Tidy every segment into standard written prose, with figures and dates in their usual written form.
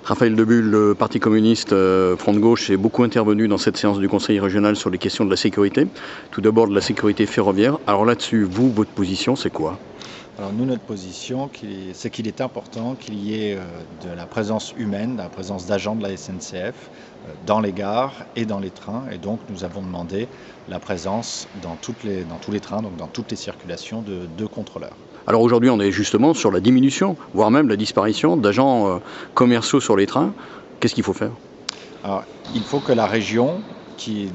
Raphaël Debulle, le Parti communiste Front de gauche est beaucoup intervenu dans cette séance du Conseil régional sur les questions de la sécurité. Tout d'abord de la sécurité ferroviaire. Alors là-dessus, vous, votre position, c'est quoi? Alors nous, notre position, c'est qu'il est important qu'il y ait de la présence humaine, de la présence d'agents de la SNCF dans les gares et dans les trains. Et donc nous avons demandé la présence dans tous les trains, donc dans toutes les circulations de 2 contrôleurs. Alors aujourd'hui, on est justement sur la diminution, voire même la disparition d'agents commerciaux sur les trains. Qu'est-ce qu'il faut faire? Alors il faut que la région, qui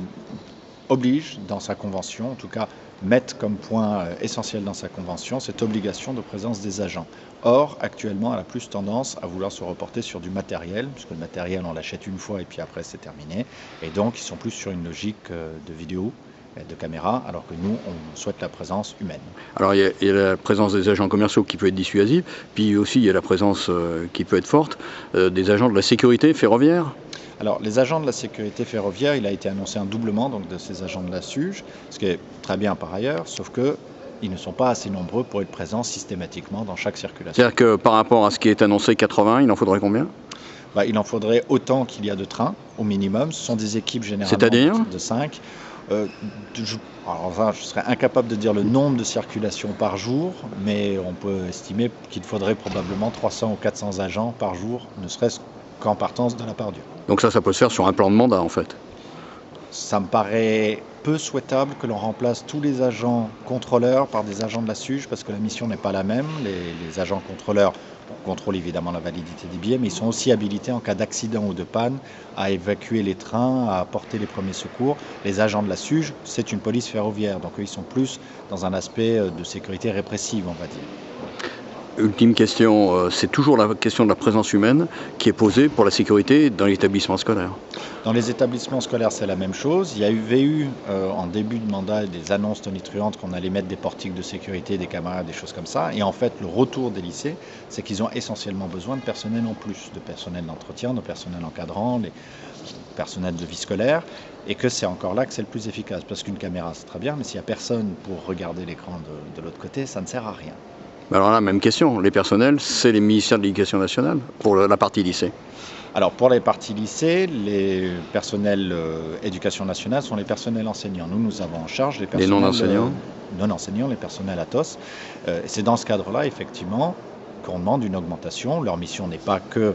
oblige dans sa convention, en tout cas mette comme point essentiel dans sa convention cette obligation de présence des agents. Or, actuellement, elle a plus tendance à vouloir se reporter sur du matériel, puisque le matériel, on l'achète une fois et puis après, c'est terminé. Et donc, ils sont plus sur une logique de vidéo, de caméra, alors que nous, on souhaite la présence humaine. Alors il y a la présence des agents commerciaux qui peut être dissuasive, puis aussi il y a la présence qui peut être forte des agents de la sécurité ferroviaire. Alors, les agents de la sécurité ferroviaire, il a été annoncé un doublement donc, de ces agents de la SUGE, ce qui est très bien par ailleurs, sauf qu'ils ne sont pas assez nombreux pour être présents systématiquement dans chaque circulation. C'est-à-dire que par rapport à ce qui est annoncé 80, il en faudrait combien? Il en faudrait autant qu'il y a de trains, au minimum. Ce sont des équipes généralement C'est-à-dire de 5. Je serais incapable de dire le nombre de circulations par jour, mais on peut estimer qu'il faudrait probablement 300 ou 400 agents par jour, ne serait-ce qu'en partance de la part Dieu. Donc ça peut se faire sur un plan de mandat en fait. Ça me paraît peu souhaitable que l'on remplace tous les agents contrôleurs par des agents de la SUGE parce que la mission n'est pas la même. Les agents contrôleurs contrôlent évidemment la validité des billets, mais ils sont aussi habilités en cas d'accident ou de panne à évacuer les trains, à apporter les premiers secours. Les agents de la SUGE, c'est une police ferroviaire, donc eux, ils sont plus dans un aspect de sécurité répressive, on va dire. Ultime question, c'est toujours la question de la présence humaine qui est posée pour la sécurité dans l'établissement scolaire. Dans les établissements scolaires, c'est la même chose. Il y a eu en début de mandat des annonces tonitruantes qu'on allait mettre des portiques de sécurité, des caméras, des choses comme ça. Et en fait, le retour des lycées, c'est qu'ils ont essentiellement besoin de personnel en plus, de personnel d'entretien, de personnel encadrant, de personnel de vie scolaire, et que c'est encore là que c'est le plus efficace. Parce qu'une caméra, c'est très bien, mais s'il n'y a personne pour regarder l'écran de l'autre côté, ça ne sert à rien. Alors là, même question, les personnels, c'est les ministères de l'Éducation nationale pour la partie lycée. Alors pour les parties lycées, les personnels éducation nationale sont les personnels enseignants. Nous avons en charge les personnels non-enseignants, les personnels ATOS. C'est dans ce cadre-là, effectivement, qu'on demande une augmentation. Leur mission n'est pas que,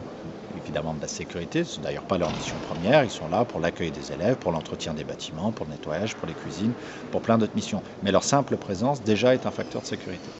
évidemment, de la sécurité, c'est d'ailleurs pas leur mission première. Ils sont là pour l'accueil des élèves, pour l'entretien des bâtiments, pour le nettoyage, pour les cuisines, pour plein d'autres missions. Mais leur simple présence déjà est un facteur de sécurité.